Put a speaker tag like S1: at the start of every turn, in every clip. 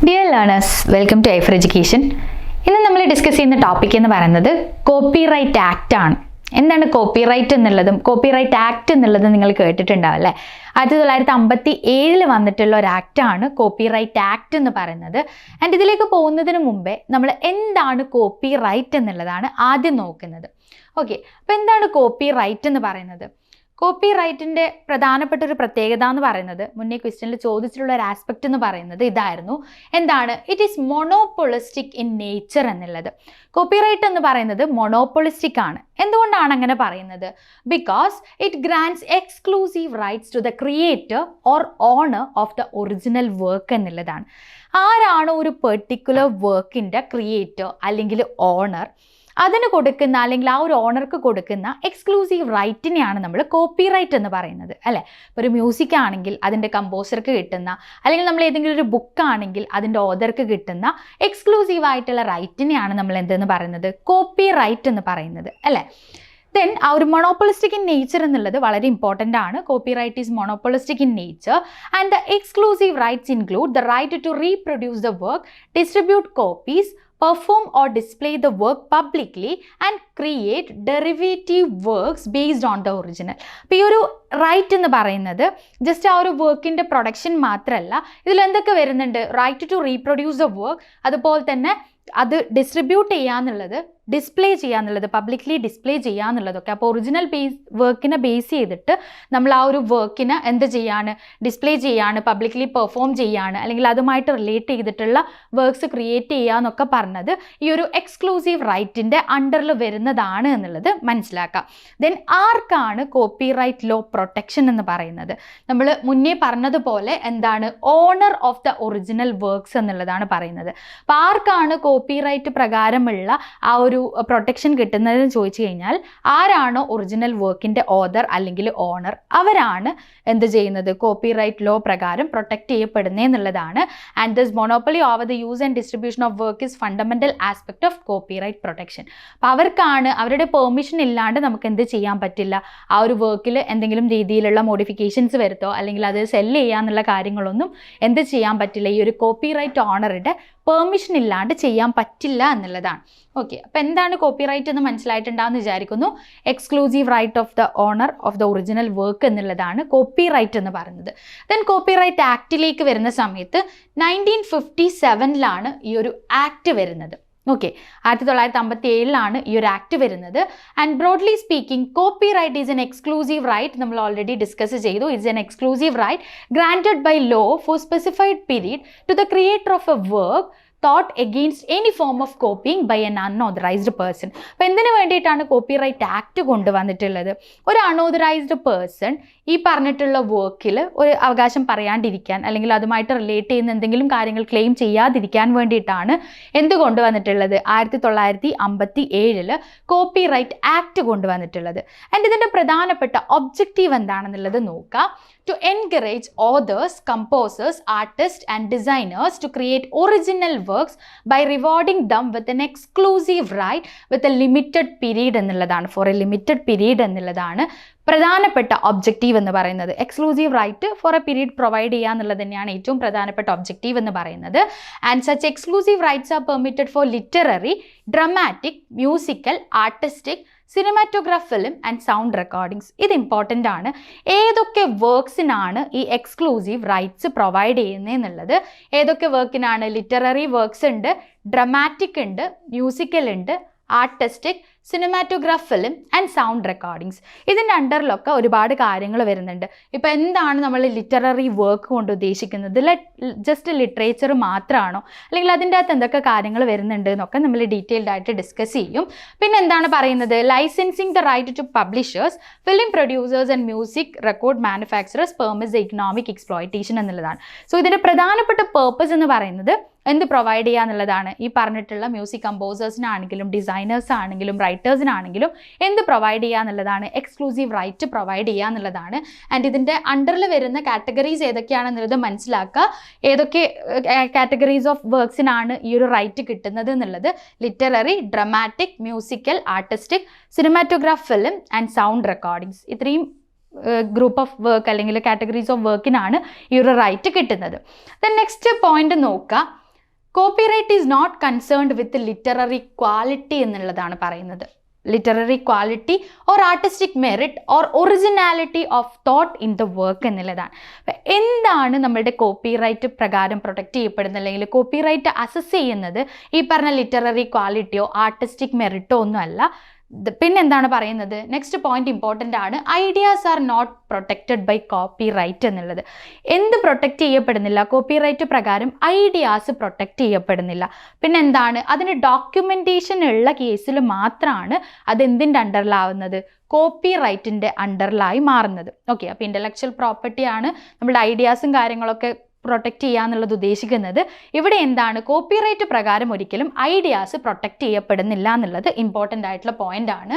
S1: Dear learners, welcome to A for Education. ഇന്ന് നമ്മൾ discuss ചെയ്യുന്ന ടോപ്പിക് എന്ന് പറയുന്നത് കോപ്പിറൈറ്റ് ആക്ട് ആണ്. എന്താണ് കോപ്പിറൈറ്റ് എന്നുള്ളതും കോപ്പിറൈറ്റ് ആക്ട് എന്നുള്ളതും നിങ്ങൾ കേട്ടിട്ടുണ്ടാവും അല്ലേ? 1957 വന്നിട്ടുള്ള ഒരു ആക്റ്റാണ് കോപ്പിറൈറ്റ് ആക്ട് എന്ന് പറയുന്നത്. ആൻഡ് ഇതിലേക്ക് പോകുന്നതിന് മുമ്പേ നമ്മൾ എന്താണ് കോപ്പിറൈറ്റ് എന്നുള്ളതാണ് ആദ്യം നോക്കുന്നത്. ഓക്കെ, അപ്പോൾ എന്താണ് കോപ്പിറൈറ്റ് എന്ന് പറയുന്നത്? കോപ്പിറൈറ്റിൻ്റെ പ്രധാനപ്പെട്ട ഒരു പ്രത്യേകത എന്ന് പറയുന്നത്, മുന്നേ ക്വസ്റ്റ്യനിൽ ചോദിച്ചിട്ടുള്ള ഒരു ആസ്പെക്റ്റ് എന്ന് പറയുന്നത് ഇതായിരുന്നു. എന്താണ്? It is monopolistic in nature എന്നുള്ളത്. കോപ്പിറൈറ്റ് എന്ന് പറയുന്നത് മൊണോപ്പൊളിസ്റ്റിക് ആണ്. എന്തുകൊണ്ടാണ് അങ്ങനെ പറയുന്നത്? Because it grants exclusive rights to the creator or owner of the original work എന്നുള്ളതാണ്. ആരാണോ ഒരു പെർട്ടിക്കുലർ വർക്കിൻ്റെ ക്രിയേറ്റർ അല്ലെങ്കിൽ ഓണർ, അതിന് കൊടുക്കുന്ന അല്ലെങ്കിൽ ആ ഒരു ഓണർക്ക് കൊടുക്കുന്ന എക്സ്ക്ലൂസീവ് റൈറ്റിനെയാണ് നമ്മൾ കോപ്പിറൈറ്റ് എന്ന് പറയുന്നത് അല്ലേ? ഇപ്പോൾ ഒരു മ്യൂസിക് ആണെങ്കിൽ അതിൻ്റെ കമ്പോസർക്ക് കിട്ടുന്ന, അല്ലെങ്കിൽ നമ്മൾ ഏതെങ്കിലും ഒരു ബുക്കാണെങ്കിൽ അതിൻ്റെ ഓതർക്ക് കിട്ടുന്ന എക്സ്ക്ലൂസീവ് ആയിട്ടുള്ള റൈറ്റിനെയാണ് നമ്മൾ എന്തെന്ന് പറയുന്നത്? കോപ്പിറൈറ്റ് എന്ന് പറയുന്നത് അല്ലേ? ദെൻ ആ ഒരു മൊണോപ്പൊളിസ്റ്റിക് ഇൻ നേച്ചർ എന്നുള്ളത് വളരെ ഇമ്പോർട്ടൻ്റ് ആണ്. Copyright is monopolistic in nature and the exclusive rights include the right to reproduce the work, distribute copies, perform or display the work publicly and create derivative works based on the original. അപ്പോൾ ഈ ഒരു right എന്ന് പറയുന്നത് just ആ ഒരു വർക്കിൻ്റെ production മാത്രമല്ല, ഇതിൽ എന്തൊക്കെ വരുന്നുണ്ട്? Right to reproduce the work, അതുപോലെ തന്നെ അത് ഡിസ്ട്രിബ്യൂട്ട് ചെയ്യാന്നുള്ളത്, ഡിസ്പ്ലേ ചെയ്യാന്നുള്ളത്, പബ്ലിക്ലി ഡിസ്പ്ലേ ചെയ്യാന്നുള്ളതൊക്കെ. അപ്പോൾ ഒറിജിനൽ വർക്കിനെ ബേസ് ചെയ്തിട്ട് നമ്മൾ ആ ഒരു വർക്കിനെ എന്ത് ചെയ്യാണ്? ഡിസ്പ്ലേ ചെയ്യാണ്, പബ്ലിക്ലി പെർഫോം ചെയ്യാണ്, അല്ലെങ്കിൽ അതുമായിട്ട് റിലേറ്റ് ചെയ്തിട്ടുള്ള വർക്ക്സ് ക്രിയേറ്റ് ചെയ്യാന്നൊക്കെ പറഞ്ഞത് ഈ ഒരു എക്സ്ക്ലൂസീവ് റൈറ്റിൻ്റെ അണ്ടറിൽ വരുന്നതാണ് എന്നുള്ളത് മനസ്സിലാക്കാം. ദെൻ ആർക്കാണ് കോപ്പിറൈറ്റ് ലോ പ്രൊട്ടക്ഷൻ എന്ന് പറയുന്നത്? നമ്മൾ മുന്നേ പറഞ്ഞതുപോലെ എന്താണ്? Owner of the original works എന്നുള്ളതാണ് പറയുന്നത്. അപ്പോൾ ആർക്കാണ് കോപ്പിറൈറ്റ് പ്രകാരമുള്ള ആ ഒരു പ്രൊട്ടക്ഷൻ കിട്ടുന്നതെന്ന് ചോദിച്ചു കഴിഞ്ഞാൽ, ആരാണോ ഒറിജിനൽ വർക്കിൻ്റെ ഓതർ അല്ലെങ്കിൽ ഓണർ, അവരാണ് എന്ത് ചെയ്യുന്നത്? കോപ്പിറൈറ്റ് ലോ പ്രകാരം പ്രൊട്ടക്റ്റ് ചെയ്യപ്പെടുന്നത് എന്നുള്ളതാണ്. And this monopoly over the use and distribution of work is fundamental aspect of copyright protection. അപ്പോൾ അവർക്കാണ്, അവരുടെ പെർമിഷൻ ഇല്ലാണ്ട് നമുക്ക് എന്ത് ചെയ്യാൻ പറ്റില്ല? ആ ഒരു വർക്കിൽ എന്തെങ്കിലും രീതിയിലുള്ള മോഡിഫിക്കേഷൻസ് വരുത്തോ അല്ലെങ്കിൽ അത് സെല്ല് ചെയ്യാന്നുള്ള കാര്യങ്ങളൊന്നും എന്ത് ചെയ്യാൻ പറ്റില്ല? ഈ ഒരു കോപ്പിറൈറ്റ് ഓണറുടെ പെർമിഷൻ ഇല്ലാണ്ട് ചെയ്യാൻ പറ്റില്ല എന്നുള്ളതാണ്. ഓക്കെ, അപ്പോൾ എന്താണ് കോപ്പിറൈറ്റ് എന്ന് മനസ്സിലായിട്ടുണ്ടാകുമെന്ന് വിചാരിക്കുന്നു. Exclusive right of the owner of the original work എന്നുള്ളതാണ് കോപ്പിറൈറ്റ് എന്ന് പറയുന്നത്. ദെൻ കോപ്പിറൈറ്റ് ആക്ടിലേക്ക് വരുന്ന സമയത്ത് 1957 ഈ ഒരു ആക്ട് വരുന്നത്. ഓക്കെ, 1957 ഈ ഒരു ആക്ട് വരുന്നത്. And broadly speaking, copyright is an exclusive right. നമ്മൾ ഓൾറെഡി ഡിസ്കസ് ചെയ്തു. It's an exclusive right granted by law for specified period to the creator of a work thought against any form of copying by an unauthorized person. അപ്പോൾ എന്തിനു വേണ്ടിയിട്ടാണ് copyright act കൊണ്ടുവന്നിട്ടുള്ളത്? ഒരു unauthorised person ഈ പറഞ്ഞിട്ടുള്ള വർക്കിൽ ഒരു അവകാശം പറയാണ്ടിരിക്കാൻ, അല്ലെങ്കിൽ അതുമായിട്ട് റിലേറ്റ് ചെയ്യുന്ന എന്തെങ്കിലും കാര്യങ്ങൾ ക്ലെയിം ചെയ്യാതിരിക്കാൻ വേണ്ടിയിട്ടാണ് എന്ത് കൊണ്ടുവന്നിട്ടുള്ളത്? 1957 കോപ്പിറൈറ്റ് ആക്ട് കൊണ്ടുവന്നിട്ടുള്ളത്. ആൻഡ് ഇതിൻ്റെ പ്രധാനപ്പെട്ട ഒബ്ജക്റ്റീവ് എന്താണെന്നുള്ളത് നോക്കാം. To encourage authors, composers, artists and designers to create original works by rewarding them with an exclusive right with a limited period എന്നുള്ളതാണ്. For a limited period എന്നുള്ളതാണ് പ്രധാനപ്പെട്ട ഒബ്ജക്റ്റീവ് എന്ന് പറയുന്നത്. Exclusive right for a period provide ചെയ്യുക എന്നുള്ളത് തന്നെയാണ് ഏറ്റവും പ്രധാനപ്പെട്ട ഒബ്ജക്റ്റീവ് എന്ന് പറയുന്നത്. And such exclusive rights are permitted for literary, dramatic, musical, artistic, cinematograph, film and sound recordings. ഇത് ഇമ്പോർട്ടൻ്റ് ആണ്. ഏതൊക്കെ വർക്ക്സിനാണ് ഈ എക്സ്ക്ലൂസീവ് റൈറ്റ്സ് പ്രൊവൈഡ് ചെയ്യുന്നത് എന്നുള്ളത്? ഏതൊക്കെ വർക്കിനാണ്? ലിറ്റററി വർക്ക്സ് ഉണ്ട്, ഡ്രമാറ്റിക് ഉണ്ട്, മ്യൂസിക്കൽ ഉണ്ട്, artistic, cinematograph, film and sound recordings. ഇതിൻ്റെ അണ്ടറിലൊക്കെ ഒരുപാട് കാര്യങ്ങൾ വരുന്നുണ്ട്. ഇപ്പോൾ എന്താണ് നമ്മൾ ലിറ്റററി വർക്ക് കൊണ്ട് ഉദ്ദേശിക്കുന്നത്? ജസ്റ്റ് ലിറ്ററേച്ചർ മാത്രമാണോ, അല്ലെങ്കിൽ അതിൻ്റെ അകത്ത് എന്തൊക്കെ കാര്യങ്ങൾ വരുന്നുണ്ട് എന്നൊക്കെ നമ്മൾ ഡീറ്റെയിൽഡ് ആയിട്ട് ഡിസ്കസ് ചെയ്യും. പിന്നെ എന്താണ് പറയുന്നത്? Licensing the right to publishers, film producers and music record manufacturers permits economic exploitation എന്നുള്ളതാണ്. സോ ഇതിൻ്റെ പ്രധാനപ്പെട്ട പേർപ്പസ് എന്ന് പറയുന്നത് എന്ത് പ്രൊവൈഡ് ചെയ്യുക എന്നുള്ളതാണ്. ഈ പറഞ്ഞിട്ടുള്ള മ്യൂസിക് കമ്പോസേഴ്സിനാണെങ്കിലും ഡിസൈനേഴ്സ് ആണെങ്കിലും റൈറ്റേഴ്സിനാണെങ്കിലും എന്ത് പ്രൊവൈഡ് ചെയ്യുക എന്നുള്ളതാണ്? എക്സ്ക്ലൂസീവ് റൈറ്റ് പ്രൊവൈഡ് ചെയ്യുക എന്നുള്ളതാണ്. ആൻഡ് ഇതിൻ്റെ അണ്ടറിൽ വരുന്ന കാറ്റഗറീസ് ഏതൊക്കെയാണെന്നുള്ളത് മനസ്സിലാക്കുക. ഏതൊക്കെ കാറ്റഗറീസ് ഓഫ് വർക്ക്സിനാണ് ഈ ഒരു റൈറ്റ് കിട്ടുന്നത് എന്നുള്ളത്? Literary, dramatic, musical, artistic, cinematograph, film and sound recordings. ഇത്രയും ഗ്രൂപ്പ് ഓഫ് വർക്ക് അല്ലെങ്കിൽ കാറ്റഗറീസ് ഓഫ് വർക്കിനാണ് ഈ ഒരു റൈറ്റ് കിട്ടുന്നത്. ദെൻ നെക്സ്റ്റ് പോയിന്റ് നോക്കുക. Copyright is not concerned with literary quality എന്നുള്ളതാണ് പറയുന്നത്. Literary quality or artistic merit or originality of thought in the work എന്നുള്ളതാണ്. എന്താണ് നമ്മളുടെ കോപ്പിറൈറ്റ് പ്രകാരം പ്രൊട്ടക്റ്റ് ചെയ്യപ്പെടുന്നത് അല്ലെങ്കിൽ കോപ്പിറൈറ്റ് അസസ് ചെയ്യുന്നത് ഈ പറഞ്ഞ ലിറ്റററി ക്വാളിറ്റിയോ ആർട്ടിസ്റ്റിക് മെറിറ്റോ ഒന്നുമല്ല. പിന്നെന്താണ് പറയുന്നത്, നെക്സ്റ്റ് പോയിന്റ് ഇമ്പോർട്ടൻ്റ് ആണ്, ideas are not protected by copyright എന്നുള്ളത്. എന്ത് പ്രൊട്ടക്റ്റ് ചെയ്യപ്പെടുന്നില്ല? കോപ്പിറൈറ്റ് പ്രകാരം ഐഡിയാസ് പ്രൊട്ടക്റ്റ് ചെയ്യപ്പെടുന്നില്ല. പിന്നെന്താണ്, അതിന് ഡോക്യുമെൻറ്റേഷൻ ഉള്ള കേസിൽ മാത്രമാണ് അതെന്തിൻ്റെ അണ്ടറിലാവുന്നത്? കോപ്പിറൈറ്റിൻ്റെ അണ്ടറിലായി മാറുന്നത്. ഓക്കെ, അപ്പോൾ ഇൻ്റലക്ച്വൽ പ്രോപ്പർട്ടിയാണ് നമ്മുടെ ഐഡിയാസും കാര്യങ്ങളൊക്കെ പ്രൊട്ടക്റ്റ് ചെയ്യുക എന്നുള്ളത് ഉദ്ദേശിക്കുന്നത്. ഇവിടെ എന്താണ്, കോപ്പിറൈറ്റ് പ്രകാരം ഒരിക്കലും ഐഡിയാസ് പ്രൊട്ടക്റ്റ് ചെയ്യപ്പെടുന്നില്ല എന്നുള്ളത് ഇമ്പോർട്ടൻ്റ് ആയിട്ടുള്ള പോയിന്റ് ആണ്.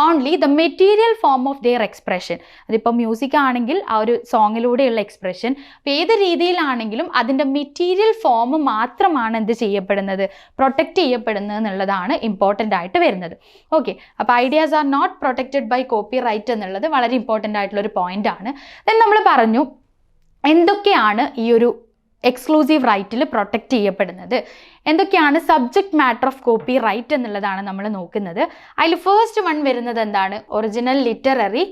S1: Only the material form of their expression, അതിപ്പോൾ മ്യൂസിക് ആണെങ്കിൽ ആ ഒരു സോങ്ങിലൂടെയുള്ള എക്സ്പ്രഷൻ, അപ്പോൾ ഏത് രീതിയിലാണെങ്കിലും അതിൻ്റെ മെറ്റീരിയൽ ഫോം മാത്രമാണ് എന്ത് ചെയ്യപ്പെടുന്നത്, പ്രൊട്ടക്റ്റ് ചെയ്യപ്പെടുന്നത് എന്നുള്ളതാണ് ഇമ്പോർട്ടൻ്റ് ആയിട്ട് വരുന്നത്. ഓക്കെ, അപ്പോൾ ideas are not protected by copyright എന്നുള്ളത് വളരെ ഇമ്പോർട്ടൻ്റ് ആയിട്ടുള്ളൊരു പോയിന്റ് ആണ്. ദെൻ നമ്മൾ പറഞ്ഞു എന്തൊക്കെയാണ് ഈ ഒരു എക്സ്ക്ലൂസീവ് റൈറ്റിൽ പ്രൊട്ടക്റ്റ് ചെയ്യപ്പെടുന്നത്, എന്തൊക്കെയാണ് subject matter of copyright എന്നുള്ളതാണ് നമ്മൾ നോക്കുന്നത്. അതിൽ ഫസ്റ്റ് വൺ വരുന്നത് എന്താണ്, original literary,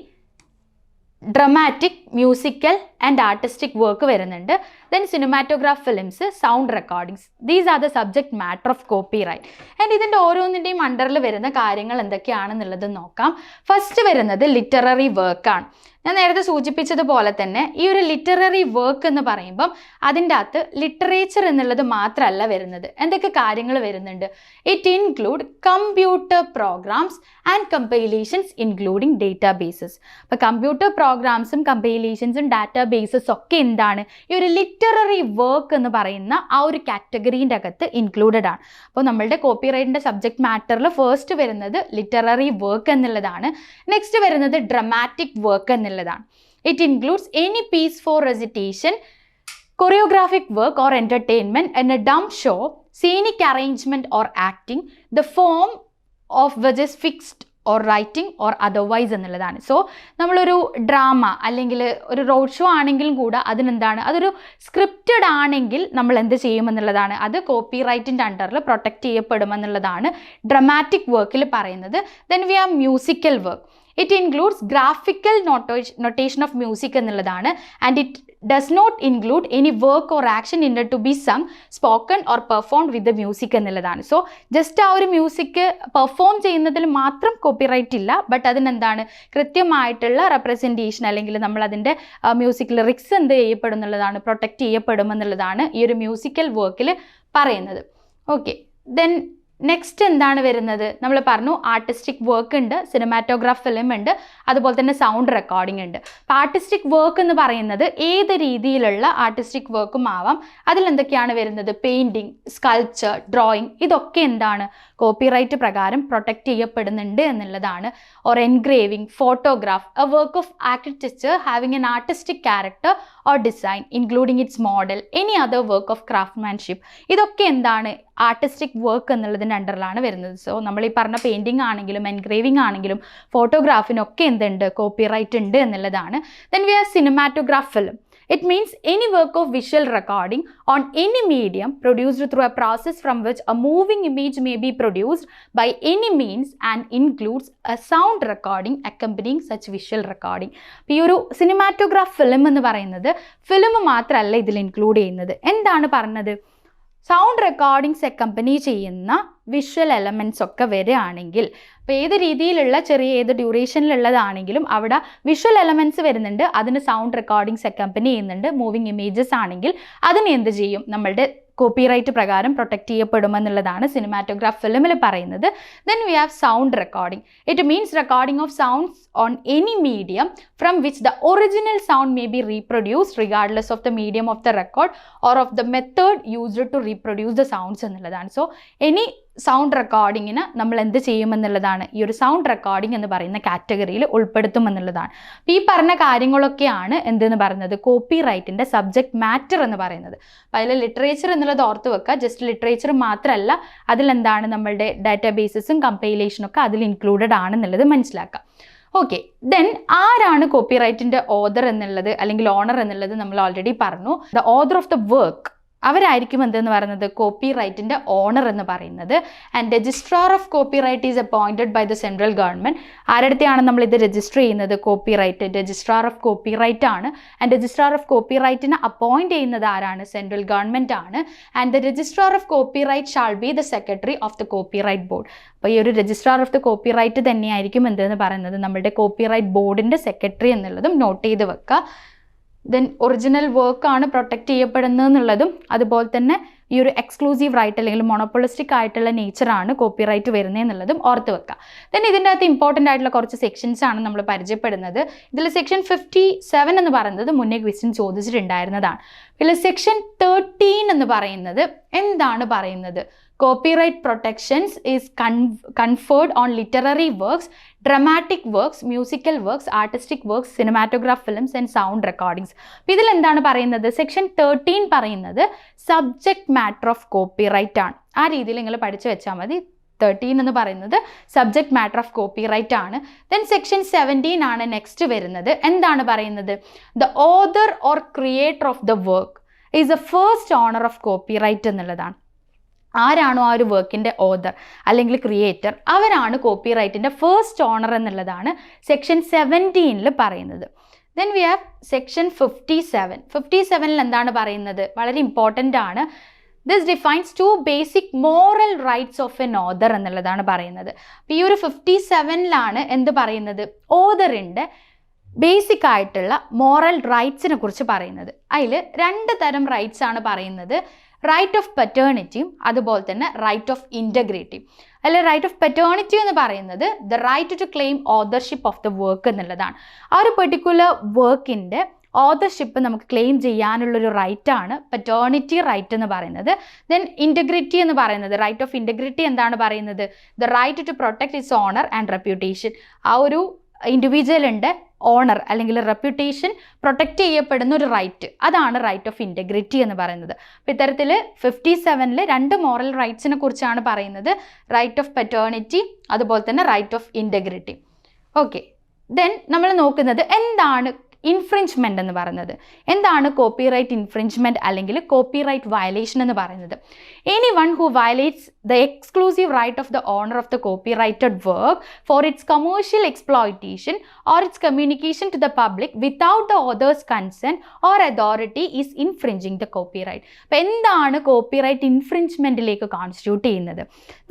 S1: dramatic, musical and artistic work വരുന്നുണ്ട്. Then cinematograph films, sound recordings, these are the subject matter of copyright. And ഇതിൻ്റെ ഓരോന്നിൻ്റെയും അണ്ടറിൽ വരുന്ന കാര്യങ്ങൾ എന്തൊക്കെയാണെന്നുള്ളത് നോക്കാം. ഫസ്റ്റ് വരുന്നത് ലിറ്റററി വർക്കാണ്. ഞാൻ നേരത്തെ സൂചിപ്പിച്ചതുപോലെ തന്നെ ഈ ഒരു ലിറ്റററി വർക്ക് എന്ന് പറയുമ്പം അതിൻ്റെ അകത്ത് ലിറ്ററേച്ചർ എന്നുള്ളത് മാത്രമല്ല വരുന്നത്, എന്തൊക്കെ കാര്യങ്ങൾ വരുന്നുണ്ട്. It include computer programmes and compilations including databases. അപ്പോൾ കമ്പ്യൂട്ടർ പ്രോഗ്രാംസും കമ്പൈലേഷൻസും ഡാറ്റാബേസസ് ഒക്കെ എന്താണ്, ഈ ഒരു ലിറ്റററി വർക്ക് എന്ന് പറയുന്ന ആ ഒരു കാറ്റഗറീൻ്റെ അകത്ത് ഇൻക്ലൂഡഡ് ആണ്. അപ്പോൾ നമ്മളുടെ കോപ്പിറൈറ്റിൻ്റെ സബ്ജക്ട് മാറ്ററിൽ ഫസ്റ്റ് വരുന്നത് ലിറ്റററി വർക്ക് എന്നുള്ളതാണ്. നെക്സ്റ്റ് വരുന്നത് ഡ്രമാറ്റിക് വർക്ക് എന്നുള്ളതാണ്. It includes any piece for recitation, choreographic work or entertainment, and a dumb show, scenic arrangement or acting, the form of which is fixed or writing or otherwise എന്നുള്ളതാണ്. So നമ്മളൊരു drama അല്ലെങ്കിൽ ഒരു road show ആണെങ്കിലും കൂടെ അതിനെന്താണ്, അതൊരു scripted ആണെങ്കിൽ നമ്മൾ എന്ത് ചെയ്യുമെന്നുള്ളതാണ്, അത് കോപ്പി റൈറ്റിൻ്റെ അണ്ടറിൽ പ്രൊട്ടക്റ്റ് ചെയ്യപ്പെടുമെന്നുള്ളതാണ് ഡ്രമാറ്റിക് വർക്കിൽ പറയുന്നത്. Then we have musical work. It includes graphical notation of music എന്നുള്ളതാണ്. And it does not include any work or action in to be sung spoken or performed with the music എന്നുള്ളതാണ്. So just ആ ഒരു music perform ചെയ്യുന്നതിൽ മാത്രം copyright ഇല്ല, but അതിനെന്താണ് കൃത്യമായിട്ടുള്ള representation അല്ലെങ്കിൽ നമ്മൾ അതിൻ്റെ മ്യൂസിക് ലിറിക്സ് എന്ത് ചെയ്യപ്പെടും എന്നുള്ളതാണ്, പ്രൊട്ടക്റ്റ് ചെയ്യപ്പെടുമെന്നുള്ളതാണ് ഈ ഒരു മ്യൂസിക്കൽ വർക്കിൽ പറയുന്നത്. ഓക്കെ, ദെൻ നെക്സ്റ്റ് എന്താണ് വരുന്നത്, നമ്മൾ പറഞ്ഞു ആർട്ടിസ്റ്റിക് വർക്ക് ഉണ്ട്, സിനിമാറ്റോഗ്രാഫ് ഫിലിം ഉണ്ട്, അതുപോലെ തന്നെ സൗണ്ട് റെക്കോർഡിംഗ് ഉണ്ട്. അപ്പോൾ ആർട്ടിസ്റ്റിക് വർക്ക് എന്ന് പറയുന്നത് ഏത് രീതിയിലുള്ള ആർട്ടിസ്റ്റിക് വർക്കും ആവാം. അതിലെന്തൊക്കെയാണ് വരുന്നത്, പെയിൻറ്റിങ്, സ്കൾപ്ചർ, ഡ്രോയിങ്, ഇതൊക്കെ എന്താണ് കോപ്പിറൈറ്റ് പ്രകാരം പ്രൊട്ടക്റ്റ് ചെയ്യപ്പെടുന്നുണ്ട് എന്നുള്ളതാണ്. Or engraving, photograph, A work of architecture having N artistic character or design including it's model, any other work of craftsmanship, ഇതൊക്കെ എന്താണ് ആർട്ടിസ്റ്റിക് വർക്ക് എന്നുള്ളതിൻ്റെ അണ്ടറിലാണ് വരുന്നത്. സോ നമ്മൾ ഈ പറഞ്ഞ പെയിൻറ്റിംഗ് ആണെങ്കിലും എൻഗ്രേവിംഗ് ആണെങ്കിലും ഫോട്ടോഗ്രാഫിനൊക്കെ എന്തുണ്ട്, കോപ്പിറൈറ്റ് ഉണ്ട് എന്നുള്ളതാണ്. Then we have cinematograph film. It means any work of visual recording on any medium produced through a process from which a moving image may be produced by any means and includes a sound recording accompanying such visual recording. ഈ ഒരു cinematograph film എന്ന് പറയുന്നത് film മാത്രമല്ല ഇതിൽ include ചെയ്യുന്നത്. എന്താണ് പറഞ്ഞത്, sound recordings accompany ചെയ്യുന്ന വിഷ്വൽ എലമെൻറ്റ്സ് ഒക്കെ വരികയാണെങ്കിൽ, അപ്പോൾ ഏത് രീതിയിലുള്ള ചെറിയ ഏത് ഡ്യൂറേഷനിലുള്ളതാണെങ്കിലും അവിടെ വിഷ്വൽ എലമെൻറ്റ്സ് വരുന്നുണ്ട്, അതിന് സൗണ്ട് റെക്കോർഡിങ്സ് അക്കമ്പനി ചെയ്യുന്നുണ്ട്. മൂവിങ് ഇമേജസ് ആണെങ്കിൽ അതിന് എന്ത് ചെയ്യും, നമ്മളുടെ കോപ്പിറൈറ്റ് പ്രകാരം പ്രൊട്ടക്റ്റ് ചെയ്യപ്പെടുമെന്നുള്ളതാണ് സിനിമാറ്റോഗ്രാഫ് ഫിലിമിൽ പറയുന്നത്. Then we have sound recording. It means recording of sounds on any medium from which the original sound may be reproduced regardless of the medium of the record or of the method used to reproduce the sounds എന്നുള്ളതാണ്. So any sound റെക്കോർഡിങ്ങിന് നമ്മൾ എന്ത് ചെയ്യുമെന്നുള്ളതാണ്, ഈ ഒരു sound recording എന്ന് പറയുന്ന കാറ്റഗറിയിൽ ഉൾപ്പെടുത്തുമെന്നുള്ളതാണ്. അപ്പോൾ ഈ പറഞ്ഞ കാര്യങ്ങളൊക്കെയാണ് എന്തെന്ന് പറയുന്നത്, കോപ്പി റൈറ്റിൻ്റെ സബ്ജക്റ്റ് മാറ്റർ എന്ന് പറയുന്നത്. അപ്പോൾ അതിൽ ലിറ്ററേച്ചർ എന്നുള്ളത് ഓർത്ത് വെക്കുക. ജസ്റ്റ് ലിറ്ററേച്ചർ മാത്രമല്ല, അതിലെന്താണ് നമ്മളുടെ ഡാറ്റാബേസസും കമ്പൈലേഷനും ഒക്കെ അതിൽ ഇൻക്ലൂഡഡ് ആണെന്നുള്ളത് മനസ്സിലാക്കാം. ഓക്കെ, ദെൻ ആരാണ് കോപ്പി റൈറ്റിൻ്റെ ഓതർ എന്നുള്ളത് അല്ലെങ്കിൽ ഓണർ എന്നുള്ളത് നമ്മൾ ഓൾറെഡി പറഞ്ഞു. The author of the work, അവരായിരിക്കും എന്തെന്ന് പറയുന്നത് കോപ്പി റൈറ്റിൻ്റെ ഓണർ എന്ന് പറയുന്നത്. And registrar of copyright is appointed by the central government. ആരുടെയാണ് നമ്മൾ ഇത് രജിസ്റ്റർ ചെയ്യുന്നത്? Copyright registrar of copyright ആണ്. ആൻഡ് രജിസ്ട്രാർ ഓഫ് കോപ്പി റൈറ്റിനെ അപ്പോയിൻറ്റ് ചെയ്യുന്നത് ആരാണ്? സെൻട്രൽ ഗവൺമെൻറ് ആണ്. And the registrar of copy right shawl be the secretary of the copyright board. അപ്പോൾ ഈ ഒരു registrar of the copyright തന്നെയായിരിക്കും എന്തെന്ന് പറയുന്നത് നമ്മുടെ കോപ്പി റൈറ്റ് ബോർഡിൻ്റെ സെക്രട്ടറി എന്നുള്ളതും നോട്ട് ചെയ്ത് വെക്കുക. ദെൻ ഒറിജിനൽ വർക്കാണ് പ്രൊട്ടക്റ്റ് ചെയ്യപ്പെടുന്നത് എന്നുള്ളതും അതുപോലെ തന്നെ ഈ ഒരു എക്സ്ക്ലൂസീവ് റൈറ്റ് അല്ലെങ്കിൽ മൊണോപ്പൊളിസ്റ്റിക് ആയിട്ടുള്ള നേച്ചറാണ് കോപ്പി റൈറ്റ് വരുന്നത് എന്നുള്ളതും ഓർത്ത് വെക്കുക. ദെൻ ഇതിൻ്റെ അകത്ത് ഇമ്പോർട്ടൻ്റ് ആയിട്ടുള്ള കുറച്ച് സെക്ഷൻസ് ആണ് നമ്മൾ പരിചയപ്പെടുന്നത്. ഇതിൽ സെക്ഷൻ 57 എന്ന് പറയുന്നത് മുന്നേ ക്വസ്റ്റ്യൻ ചോദിച്ചിട്ടുണ്ടായിരുന്നതാണ്. ഇതിൽ സെക്ഷൻ 13 എന്ന് പറയുന്നത് എന്താണ് പറയുന്നത്? Copyright protections is conferred on literary works, dramatic works, musical works, artistic works, cinematograph films and sound recordings. ഇതിൽ എന്താണ് പറയുന്നത്? സെക്ഷൻ 13 പറയുന്നത് സബ്ജക്റ്റ് മാറ്റർ ഓഫ് കോപ്പിറൈറ്റ് ആണ്. ആ രീതിയിൽ നിങ്ങൾ പഠിച്ചു വെച്ചാൽ മതി. 13 എന്ന് പറയുന്നത് സബ്ജക്റ്റ് മാറ്റർ ഓഫ് കോപ്പിറൈറ്റ് ആണ്. ദെൻ സെക്ഷൻ 17 ആണ് നെക്സ്റ്റ് വരുന്നത്. എന്താണ് പറയുന്നത്? The author or creator of the work is the first owner of copyright എന്നുള്ളതാണ്. ആരാണോ ആ ഒരു വർക്കിൻ്റെ ഓതർ അല്ലെങ്കിൽ ക്രിയേറ്റർ അവരാണ് കോപ്പി റൈറ്റിൻ്റെ ഫസ്റ്റ് ഓണർ എന്നുള്ളതാണ് സെക്ഷൻ 17 പറയുന്നത്. Then we have section 57. 57 എന്താണ് പറയുന്നത്? വളരെ ഇമ്പോർട്ടൻ്റ് ആണ്. This defines 2 basic moral rights of an author എന്നുള്ളതാണ് പറയുന്നത്. അപ്പോൾ ഈ ഒരു 57 എന്ത് പറയുന്നത്? ഓതറിൻ്റെ ബേസിക് ആയിട്ടുള്ള മോറൽ റൈറ്റ്സിനെ കുറിച്ച് പറയുന്നത്. അതിൽ 2 തരം റൈറ്റ്സ് ആണ് പറയുന്നത്. റൈറ്റ് ഓഫ് പെറ്റേണിറ്റിയും അതുപോലെ തന്നെ റൈറ്റ് ഓഫ് ഇൻറ്റഗ്രിറ്റി. അല്ലെ റൈറ്റ് ഓഫ് പെറ്റേണിറ്റി എന്ന് പറയുന്നത് the right to claim authorship of the work എന്നുള്ളതാണ്. ആ ഒരു പെർട്ടിക്കുലർ വർക്കിൻ്റെ ഓതർഷിപ്പ് നമുക്ക് ക്ലെയിം ചെയ്യാനുള്ളൊരു റൈറ്റാണ് പെറ്റേണിറ്റി റൈറ്റ് എന്ന് പറയുന്നത്. ദെൻ ഇൻറ്റഗ്രിറ്റി എന്ന് പറയുന്നത് റൈറ്റ് ഓഫ് ഇൻറ്റഗ്രിറ്റി എന്താണ് പറയുന്നത്? The right to protect its honour and reputation. ആ ഒരു ഇൻഡിവിജ്വലിൻ്റെ ഓണർ അല്ലെങ്കിൽ റെപ്യൂട്ടേഷൻ പ്രൊട്ടക്റ്റ് ചെയ്യപ്പെടുന്ന ഒരു റൈറ്റ്, അതാണ് റൈറ്റ് ഓഫ് ഇൻറ്റഗ്രിറ്റി എന്ന് പറയുന്നത്. അപ്പോൾ ഇത്തരത്തിൽ 57 2 മോറൽ റൈറ്റ്സിനെ കുറിച്ചാണ് പറയുന്നത്. റൈറ്റ് ഓഫ് പെറ്റേണിറ്റി അതുപോലെ തന്നെ right of integrity. Okay, then നമ്മൾ നോക്കുന്നത് എന്താണ് ഇൻഫ്രിഞ്ച്മെൻ്റ് എന്ന് പറയുന്നത്. എന്താണ് കോപ്പിറൈറ്റ് ഇൻഫ്രിഞ്ച്മെൻറ്റ് അല്ലെങ്കിൽ കോപ്പിറൈറ്റ് വയലേഷൻ എന്ന് പറയുന്നത്? Anyone who violates the exclusive right of the owner of the copyrighted work for its commercial exploitation or its communication to the public without the author's consent or authority is infringing the copyright. അപ്പോൾ എന്താണ് copyright ഇൻഫ്രിഞ്ച്മെൻറ്റിലേക്ക് constitute ചെയ്യുന്നത്?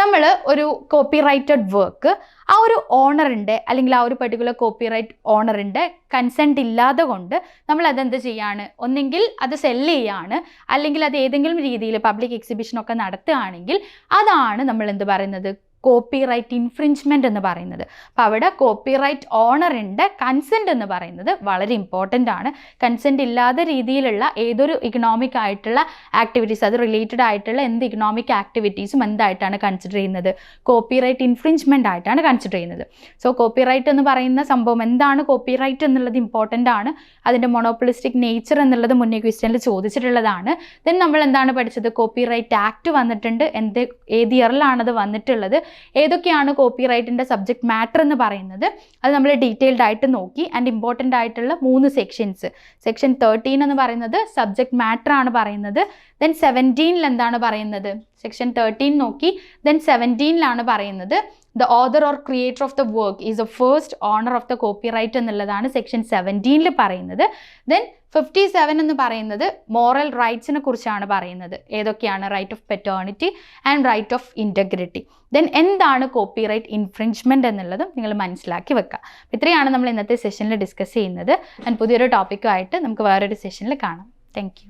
S1: നമ്മൾ ഒരു copyrighted work ആ ഒരു ഓണറിൻ്റെ അല്ലെങ്കിൽ ആ ഒരു പെർട്ടിക്കുലർ കോപ്പിറൈറ്റ് ഓണറിൻ്റെ കൺസെൻറ്റ് ഇല്ലാതെ കൊണ്ട് നമ്മൾ അതെന്ത് ചെയ്യാണ്? ഒന്നെങ്കിൽ അത് സെല്ല് ചെയ്യാണ്, അല്ലെങ്കിൽ അത് ഏതെങ്കിലും രീതിയിൽ പബ്ലിക് എക്സിബിഷനൊക്കെ നടത്തുകയാണെങ്കിൽ അതാണ് നമ്മൾ എന്ത് പറയുന്നത്? കോപ്പിറൈറ്റ് ഇൻഫ്രിഞ്ച്മെൻറ്റ് എന്ന് പറയുന്നത്. അപ്പോൾ അവിടെ കോപ്പിറൈറ്റ് ഓണറിൻ്റെ കൺസെൻറ്റ് എന്ന് പറയുന്നത് വളരെ ഇമ്പോർട്ടൻ്റ് ആണ്. കൺസെൻറ്റ് ഇല്ലാത്ത രീതിയിലുള്ള ഏതൊരു ഇക്കണോമിക് ആയിട്ടുള്ള ആക്ടിവിറ്റീസ്, അത് റിലേറ്റഡ് ആയിട്ടുള്ള എന്ത് ഇക്കണോമിക് ആക്ടിവിറ്റീസും എന്തായിട്ടാണ് കൺസിഡർ ചെയ്യുന്നത്? കോപ്പിറൈറ്റ് ഇൻഫ്രിഞ്ച്മെൻ്റ് ആയിട്ടാണ് കൺസിഡർ ചെയ്യുന്നത്. സോ കോപ്പിറൈറ്റ് എന്ന് പറയുന്ന സംഭവം എന്താണ്? കോപ്പിറൈറ്റ് എന്നുള്ളത് ഇമ്പോർട്ടൻ്റ് ആണ്. അതിൻ്റെ മൊണോപ്പൊളിസ്റ്റിക് നേച്ചർ എന്നുള്ളത് മുന്നേ ക്വസ്റ്റ്യനിൽ ചോദിച്ചിട്ടുള്ളതാണ്. ദെൻ നമ്മൾ എന്താണ് പഠിച്ചത്? കോപ്പിറൈറ്റ് ആക്ട് വന്നിട്ടുണ്ട്. ഏത് ഇയറിലാണത് വന്നിട്ടുള്ളത്? ഏതൊക്കെയാണ് കോപ്പിറൈറ്റിൻ്റെ സബ്ജക്റ്റ് മാറ്റർ എന്ന് പറയുന്നത്? അത് നമ്മൾ ഡീറ്റെയിൽഡ് ആയിട്ട് നോക്കി. ആൻഡ് ഇമ്പോർട്ടൻ്റ് ആയിട്ടുള്ള 3 സെക്ഷൻസ്. സെക്ഷൻ 13 എന്ന് പറയുന്നത് സബ്ജക്റ്റ് മാറ്റർ ആണ് പറയുന്നത്. ദെൻ 17 എന്താണ് പറയുന്നത്? സെക്ഷൻ 13 നോക്കി. ദെൻ 17 പറയുന്നത് the author or creator of the work is the first owner of the copyright എന്നുള്ളതാണ് സെക്ഷൻ 17 പറയുന്നത്. ദെൻ 57 എന്ന് പറയുന്നത് മോറൽ റൈറ്റ്സിനെ കുറിച്ചാണ് പറയുന്നത്. ഏതൊക്കെയാണ്? Right of paternity and right of integrity. Then എന്താണ് കോപ്പിറൈറ്റ് ഇൻഫ്രിഞ്ച്മെൻറ്റ് എന്നുള്ളതും നിങ്ങൾ മനസ്സിലാക്കി വെക്കുക. ഇത്രയാണ് നമ്മൾ ഇന്നത്തെ സെഷനിൽ ഡിസ്കസ് ചെയ്യുന്നത്. ആൻഡ് പുതിയൊരു ടോപ്പിക്കുമായിട്ട് നമുക്ക് വേറൊരു സെഷനിൽ കാണാം. Thank you.